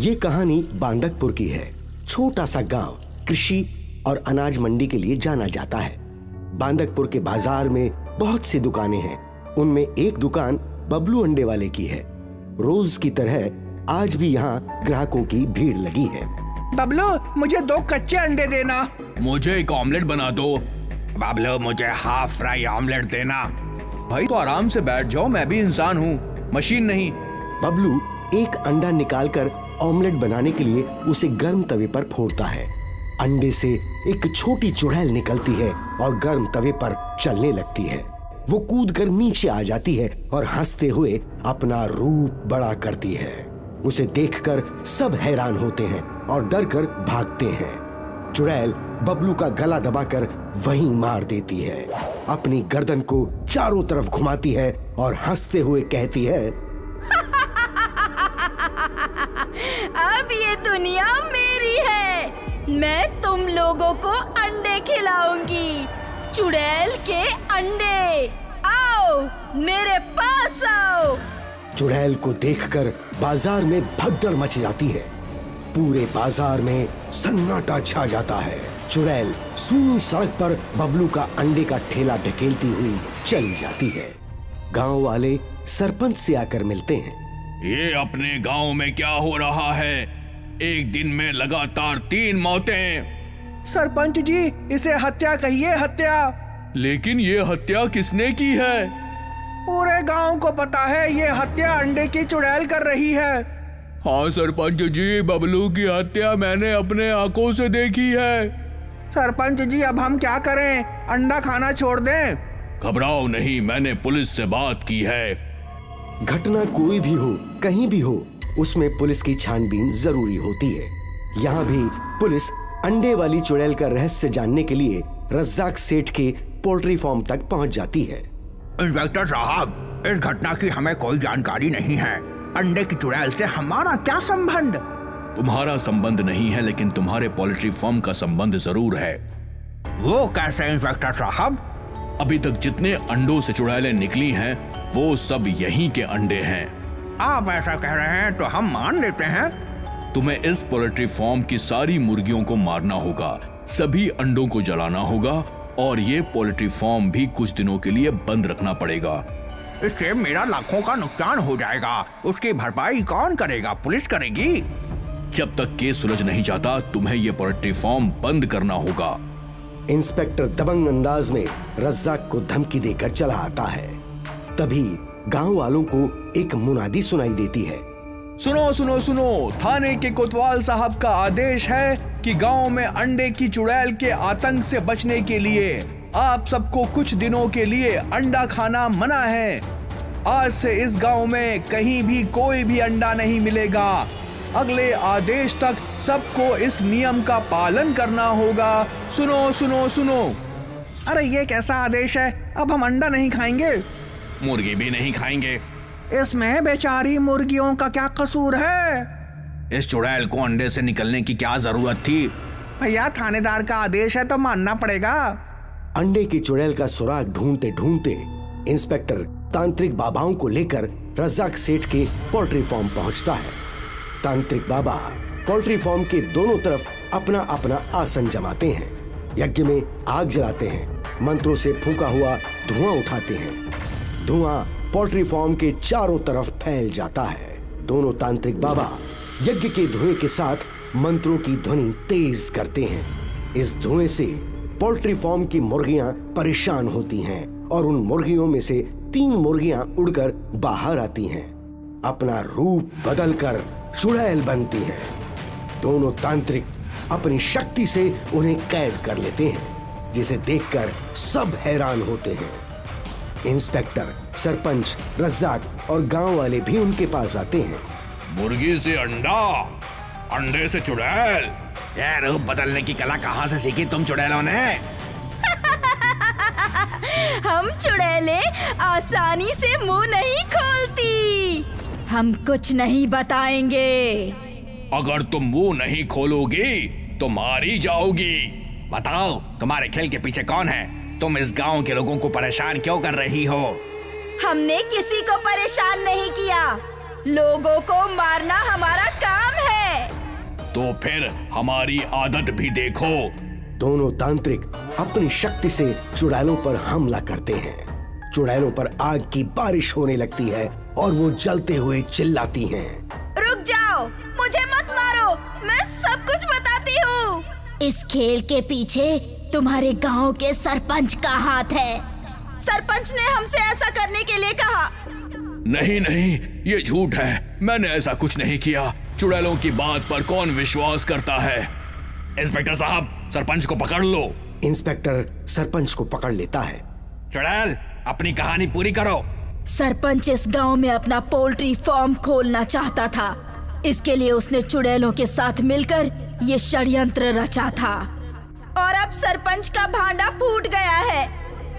ये कहानी बांदकपुर की है। छोटा सा गांव कृषि और अनाज मंडी के लिए जाना जाता है। बांदकपुर के बाजार में बहुत सी दुकानें हैं। उनमें एक दुकान बबलू अंडे वाले की है। रोज की तरह आज भी यहाँ ग्राहकों की भीड़ लगी है। बबलू, मुझे 2 कच्चे अंडे देना। मुझे एक ऑमलेट बना दो। बबलू, मुझे हाफ फ्राई ऑमलेट देना। भाई तो आराम से बैठ जाओ, मैं भी इंसान हूँ, मशीन नहीं। बबलू एक अंडा निकालकर ऑमलेट बनाने के लिए उसे गर्म तवे पर फोड़ता है। अंडे से एक छोटी चुड़ैल निकलती है और गर्म तवे पर चलने लगती है। वो कूदकर नीचे आ जाती है और हंसते हुए अपना रूप बड़ा करती है। उसे देखकर सब हैरान होते हैं और डरकर भागते हैं। चुड़ैल बबलू का गला दबाकर वहीं मार देती है। अपनी गर्दन को चारों तरफ घुमाती है और हंसते हुए कहती है, अब ये दुनिया मेरी है। मैं तुम लोगों को अंडे खिलाऊंगी। चुड़ैल के अंडे, आओ मेरे पास आओ। चुड़ैल को देखकर बाजार में भगदड़ मच जाती है। पूरे बाजार में सन्नाटा छा जाता है। चुड़ैल सूनी सड़क पर बबलू का अंडे का ठेला ढकेलती हुई चली जाती है। गांव वाले सरपंच से आकर मिलते हैं। ये अपने गांव में क्या हो रहा है? एक दिन में लगातार 3 मौतें। सरपंच जी, इसे हत्या कहिए, हत्या। लेकिन ये हत्या किसने की है? पूरे गांव को पता है ये हत्या अंडे की चुड़ैल कर रही है। हाँ सरपंच जी, बबलू की हत्या मैंने अपने आंखों से देखी है। सरपंच जी, अब हम क्या करें? अंडा खाना छोड़ दें? घबराओ नहीं, मैंने पुलिस से बात की है। घटना कोई भी हो, कहीं भी हो, उसमें पुलिस की छानबीन जरूरी होती है। यहाँ भी पुलिस अंडे वाली चुड़ैल का रहस्य जानने के लिए रज्जाक सेठ के पोल्ट्री फार्म तक पहुँच जाती है। इंस्पेक्टर साहब, इस घटना की हमें कोई जानकारी नहीं है। अंडे की चुड़ैल से हमारा क्या संबंध? तुम्हारा संबंध नहीं है, लेकिन तुम्हारे पोल्ट्री फार्म का संबंध जरूर है। वो कैसे इंस्पेक्टर साहब? अभी तक जितने अंडों से चुड़ैलें निकली हैं, वो सब यहीं के अंडे हैं। आप ऐसा कह रहे हैं तो हम मान लेते हैं। तुम्हें इस पोल्ट्री फार्म की सारी मुर्गियों को मारना होगा, सभी अंडों को जलाना होगा और ये पोल्ट्री फार्म भी कुछ दिनों के लिए बंद रखना पड़ेगा। इससे मेरा लाखों का नुकसान हो जाएगा। उसकी भरपाई कौन करेगा? पुलिस करेगी। जब तक केस सुलझ नहीं जाता, तुम्हें ये पोल्ट्री फार्म बंद करना होगा। इंस्पेक्टर दबंग अंदाज में रज्जाक को धमकी देकर चला आता है। तभी गांव वालों को एक मुनादी सुनाई देती है। सुनो सुनो सुनो, थाने के कोतवाल साहब का आदेश है कि गांव में अंडे की चुड़ैल के आतंक से बचने के लिए आप सबको कुछ दिनों के लिए अंडा खाना मना है। आज से इस गांव में कहीं भी कोई भी अंडा नहीं मिलेगा। अगले आदेश तक सबको इस नियम का पालन करना होगा। सुनो सुनो सुनो। अरे ये कैसा आदेश है? अब हम अंडा नहीं खाएंगे? मुर्गी भी नहीं खाएंगे। इसमें बेचारी मुर्गियों का क्या कसूर है? इस चुड़ैल को अंडे से निकलने की क्या जरूरत थी? भैया, थानेदार का आदेश है तो मानना पड़ेगा। अंडे की चुड़ैल का सुराग ढूंढते ढूंढते इंस्पेक्टर तांत्रिक बाबाओं को लेकर रज्जाक सेठ के पोल्ट्री फार्म पहुंचता है। तांत्रिक बाबा पोल्ट्री फार्म के दोनों तरफ अपना अपना आसन जमाते हैं। यज्ञ में आग जलाते हैं, मंत्रों से फूंका हुआ धुआं उठाते हैं। धुआं पोल्ट्री फार्म के चारों तरफ फैल जाता है। दोनों तांत्रिक बाबा यज्ञ के धुएं के साथ मंत्रों की ध्वनि तेज करते हैं। इस धुएं से पोल्ट्री फार्म की मुर्गियां परेशान होती हैं और उन मुर्गियों में से 3 मुर्गियां उड़कर बाहर आती हैं। अपना रूप बदलकर चुड़ैल बनती हैं। दोनों तांत्रिक अपनी शक्ति से उन्हें कैद कर लेते हैं, जिसे देखकर सब हैरान होते हैं। इंस्पेक्टर, सरपंच, रज्जाक और गांव वाले भी उनके पास आते हैं। मुर्गी से अंडा, अंडे से चुड़ैल, ये रूप बदलने की कला कहाँ से सीखी तुम चुड़ैलों ने? हम चुड़ैले आसानी से मुंह नहीं खोलती। हम कुछ नहीं बताएंगे। अगर तुम मुंह नहीं खोलोगी तो मारी जाओगी। बताओ, तुम्हारे खेल के पीछे कौन है? तुम इस गांव के लोगों को परेशान क्यों कर रही हो? हमने किसी को परेशान नहीं किया। लोगों को मारना हमारा काम है। तो फिर हमारी आदत भी देखो। दोनों तांत्रिक अपनी शक्ति से चुड़ैलों पर हमला करते हैं। चुड़ैलों पर आग की बारिश होने लगती है और वो जलते हुए चिल्लाती हैं। रुक जाओ, मुझे मत मारो, मैं सब कुछ बताती हूँ। इस खेल के पीछे तुम्हारे गांव के सरपंच का हाथ है। सरपंच ने हमसे ऐसा करने के लिए कहा। नहीं नहीं, ये झूठ है, मैंने ऐसा कुछ नहीं किया। चुड़ैलों की बात पर कौन विश्वास करता है? इंस्पेक्टर साहब, सरपंच को पकड़ लो। इंस्पेक्टर सरपंच को पकड़ लेता है। चुड़ैल, अपनी कहानी पूरी करो। सरपंच इस गांव में अपना पोल्ट्री फार्म खोलना चाहता था। इसके लिए उसने चुड़ैलों के साथ मिलकर ये षड्यंत्र रचा था और अब सरपंच का भांडा फूट गया है।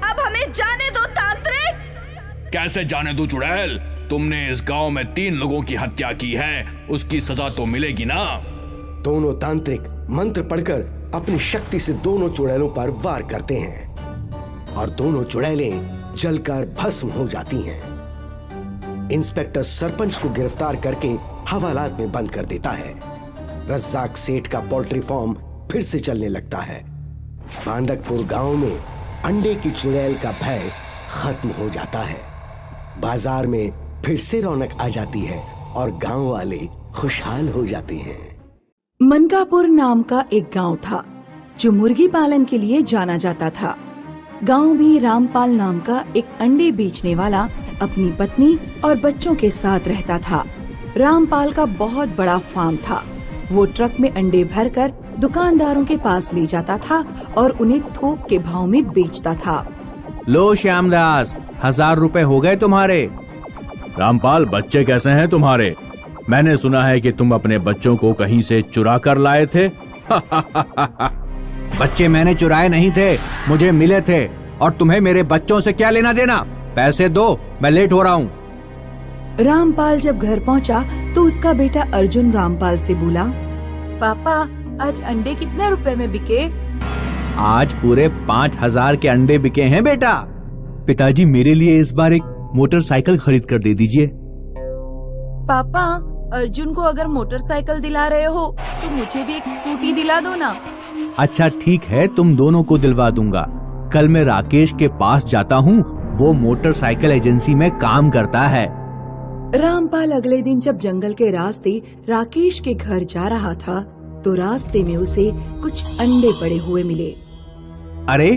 अब हमें जाने दो तांत्रिक। कैसे जाने दो चुड़ैल? तुमने इस गांव में 3 लोगों की हत्या की है, उसकी सजा तो मिलेगी ना। दोनों तांत्रिक मंत्र पढ़कर अपनी शक्ति से दोनों चुड़ैलों पर वार करते हैं और दोनों चुड़ैलें जलकर भस्म हो जाती हैं। इंस्पेक्टर सरपंच को गिरफ्तार करके हवालात में बंद कर देता है। रज्जाक सेठ का पोल्ट्री फार्म फिर से चलने लगता है। बांदकपुर गांव में अंडे की चुड़ैल का भय खत्म हो जाता है। बाजार में फिर से रौनक आ जाती है और गांव वाले खुशहाल हो जाते हैं। मनकापुर नाम का एक गांव था जो मुर्गी पालन के लिए जाना जाता था। गांव में रामपाल नाम का एक अंडे बेचने वाला अपनी पत्नी और बच्चों के साथ रहता था। रामपाल का बहुत बड़ा फार्म था। वो ट्रक में अंडे भरकर दुकानदारों के पास ले जाता था और उन्हें थोक के भाव में बेचता था। लो श्यामदास, 1000 रुपए हो गए तुम्हारे। रामपाल, बच्चे कैसे हैं तुम्हारे? मैंने सुना है कि तुम अपने बच्चों को कहीं से चुरा कर लाए थे। बच्चे मैंने चुराए नहीं थे, मुझे मिले थे। और तुम्हें मेरे बच्चों से क्या लेना देना? पैसे दो, मैं लेट हो रहा हूँ। रामपाल जब घर पहुंचा तो उसका बेटा अर्जुन रामपाल से बोला, पापा आज अंडे कितने रुपए में बिके? आज पूरे 5000 के अंडे बिके हैं बेटा। पिताजी, मेरे लिए इस बार एक मोटरसाइकिल खरीद कर दे दीजिए। पापा, अर्जुन को अगर मोटरसाइकिल दिला रहे हो तो मुझे भी एक स्कूटी दिला दो ना। अच्छा ठीक है, तुम दोनों को दिलवा दूंगा। कल मैं राकेश के पास जाता हूँ, वो मोटरसाइकिल एजेंसी में काम करता है। रामपाल अगले दिन जब जंगल के रास्ते राकेश के घर जा रहा था तो रास्ते में उसे कुछ अंडे पड़े हुए मिले। अरे,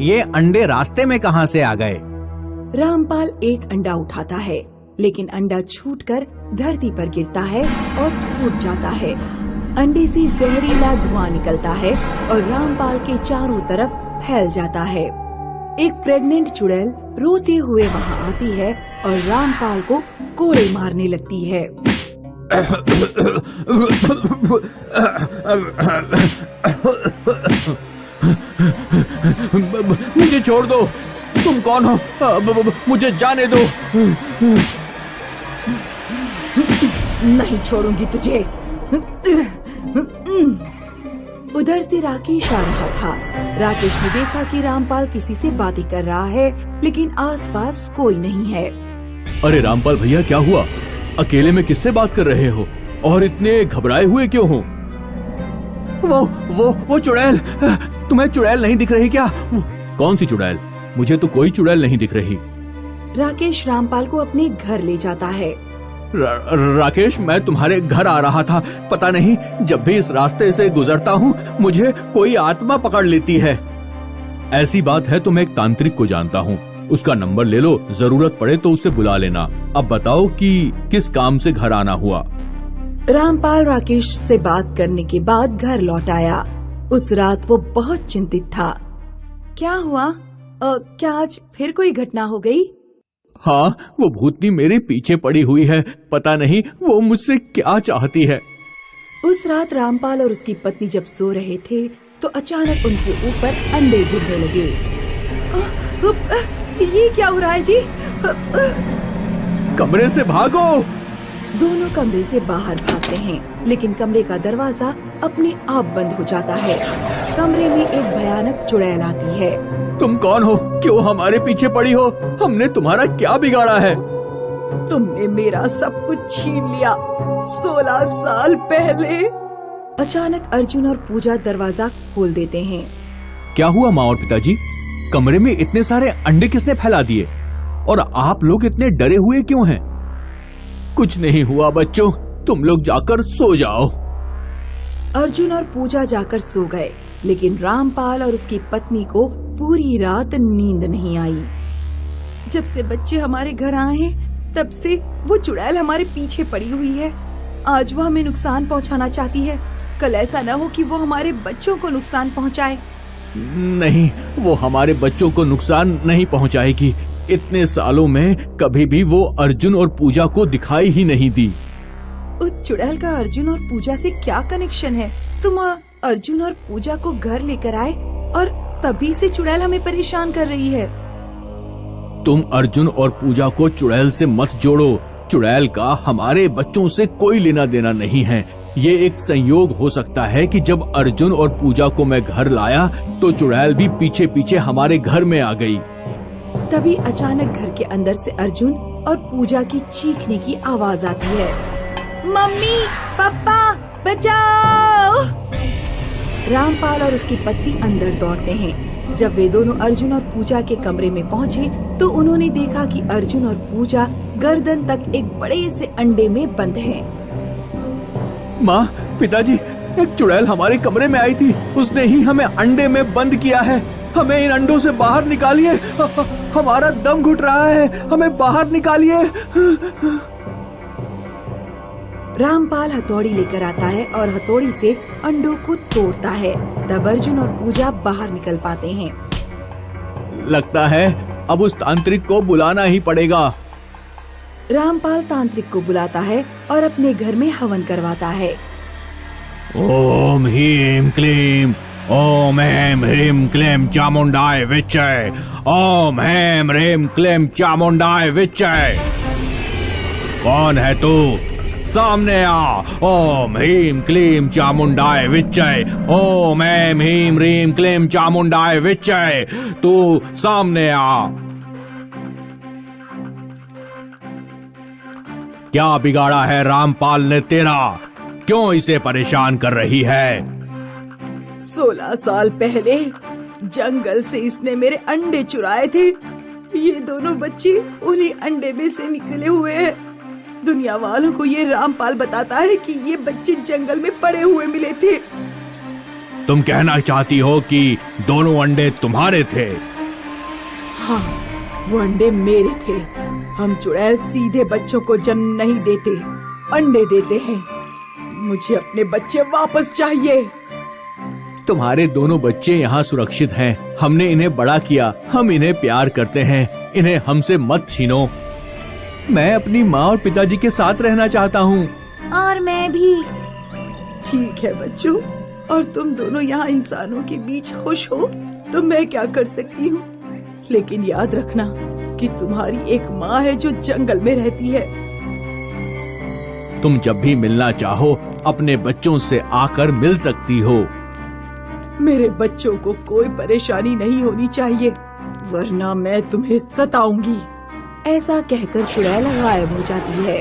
ये अंडे रास्ते में कहाँ से आ गए? रामपाल एक अंडा उठाता है लेकिन अंडा छूटकर धरती पर गिरता है और फूट जाता है। अंडे से जहरीला धुआं निकलता है और रामपाल के चारों तरफ फैल जाता है। एक प्रेग्नेंट चुड़ैल रोते हुए वहाँ आती है और रामपाल को कोड़े मारने लगती है। मुझे छोड़ दो, तुम कौन हो? मुझे जाने दो। नहीं छोड़ूंगी तुझे। उधर से राकेश आ रहा था। राकेश ने देखा कि रामपाल किसी से बातें कर रहा है लेकिन आसपास कोई नहीं है। अरे रामपाल भैया, क्या हुआ? अकेले में किससे बात कर रहे हो और इतने घबराए हुए क्यों हो? वो चुड़ैल। तुम्हें चुड़ैल नहीं दिख रही क्या? कौन सी चुड़ैल? मुझे तो कोई चुड़ैल नहीं दिख रही। राकेश रामपाल को अपने घर ले जाता है। राकेश, मैं तुम्हारे घर आ रहा था। पता नहीं, जब भी इस रास्ते से गुजरता हूँ मुझे कोई आत्मा पकड़ लेती है। ऐसी बात है तो मैं एक तांत्रिक को जानता हूँ, उसका नंबर ले लो, जरूरत पड़े तो उसे बुला लेना। अब बताओ कि किस काम से घर आना हुआ? रामपाल राकेश से बात करने के बाद घर लौट आया। उस रात वो बहुत चिंतित था। क्या हुआ? क्या आज फिर कोई घटना हो गई? हाँ, वो भूतनी मेरे पीछे पड़ी हुई है। पता नहीं वो मुझसे क्या चाहती है। उस रात रामपाल और उसकी पत्नी जब सो रहे थे तो अचानक उनके ऊपर अंडे गिरने लगे। ये क्या हो रहा है जी? कमरे से भागो! दोनों कमरे से बाहर भागते हैं लेकिन कमरे का दरवाजा अपने आप बंद हो जाता है। कमरे में एक भयानक चुड़ैल आती है। तुम कौन हो? क्यों हमारे पीछे पड़ी हो? हमने तुम्हारा क्या बिगाड़ा है? तुमने मेरा सब कुछ छीन लिया 16 साल पहले। अचानक अर्जुन और पूजा दरवाजा खोल देते हैं। क्या हुआ माँ और पिताजी? कमरे में इतने सारे अंडे किसने फैला दिए और आप लोग इतने डरे हुए क्यों हैं? कुछ नहीं हुआ बच्चों, तुम लोग जाकर सो जाओ। अर्जुन और पूजा जाकर सो गए, लेकिन रामपाल और उसकी पत्नी को पूरी रात नींद नहीं आई। जब से बच्चे हमारे घर आए हैं, तब से वो चुड़ैल हमारे पीछे पड़ी हुई है। आज वो हमें नुकसान पहुंचाना चाहती है। कल ऐसा न हो कि वो हमारे बच्चों को नुकसान पहुंचाए। नहीं, वो हमारे बच्चों को नुकसान नहीं पहुंचाएगी। इतने सालों में कभी भी वो अर्जुन और पूजा को दिखाई ही नहीं दी। उस चुड़ैल का अर्जुन और पूजा से क्या कनेक्शन है? तुम अर्जुन और पूजा को घर लेकर आए और तभी से चुड़ैल हमें परेशान कर रही है। तुम अर्जुन और पूजा को चुड़ैल से मत जोड़ो। चुड़ैल का हमारे बच्चों से कोई लेना देना नहीं है। ये एक संयोग हो सकता है कि जब अर्जुन और पूजा को मैं घर लाया तो चुड़ैल भी पीछे पीछे हमारे घर में आ गई। तभी अचानक घर के अंदर से अर्जुन और पूजा की चीखने की आवाज आती है। मम्मी, पापा, बचाओ! रामपाल और उसकी पत्नी अंदर दौड़ते हैं। जब वे दोनों अर्जुन और पूजा के कमरे में पहुँचे तो उन्होंने देखा कि अर्जुन और पूजा गर्दन तक एक बड़े से अंडे में बंद हैं। माँ, पिताजी, एक चुड़ैल हमारे कमरे में आई थी। उसने ही हमें अंडे में बंद किया है। हमें इन अंडों से बाहर निकालिए। हमारा दम घुट रहा है, हमें बाहर निकालिए। रामपाल हथौड़ी लेकर आता है और हथौड़ी से अंडों को तोड़ता है। तब अर्जुन और पूजा बाहर निकल पाते हैं। लगता है अब उस तांत्रिक को बुलाना ही पड़ेगा। रामपाल तांत्रिक को बुलाता है और अपने घर में हवन करवाता है। ओम ह्रीं क्लीं, ओम ऐं ह्रीं क्लीं चामुंडाय विच्चे, ओम ऐं ह्रीं क्लीं चामुंडाय विच्चे। कौन है तू? सामने आ। ओम ह्रीं क्लीं चामुंडाय विच्चे, ओम ऐं ह्रीं क्लीं चामुंडाय विच्चे। तू सामने आ। क्या बिगाड़ा है रामपाल ने तेरा? क्यों इसे परेशान कर रही है? 16 साल पहले जंगल से इसने मेरे अंडे चुराए थे। ये दोनों बच्चे उन्हीं अंडे में से निकले हुए हैं। दुनिया वालों को ये रामपाल बताता है कि ये बच्चे जंगल में पड़े हुए मिले थे। तुम कहना चाहती हो कि दोनों अंडे तुम्हारे थे? हाँ, वो अंडे मेरे थे। हम चुड़ैल सीधे बच्चों को जन्म नहीं देते, अंडे देते हैं। मुझे अपने बच्चे वापस चाहिए। तुम्हारे दोनों बच्चे यहाँ सुरक्षित हैं। हमने इन्हें बड़ा किया, हम इन्हें प्यार करते हैं। इन्हें हमसे मत छीनो। मैं अपनी माँ और पिताजी के साथ रहना चाहता हूँ। और मैं भी। ठीक है बच्चों, और तुम दोनों यहाँ इंसानों के बीच खुश हो तो मैं क्या कर सकती हूँ। लेकिन याद रखना कि तुम्हारी एक माँ है जो जंगल में रहती है। तुम जब भी मिलना चाहो अपने बच्चों से आकर मिल सकती हो। मेरे बच्चों को कोई परेशानी नहीं होनी चाहिए, वरना मैं तुम्हें सताऊंगी। ऐसा कहकर चुड़ैल गायब हो जाती है।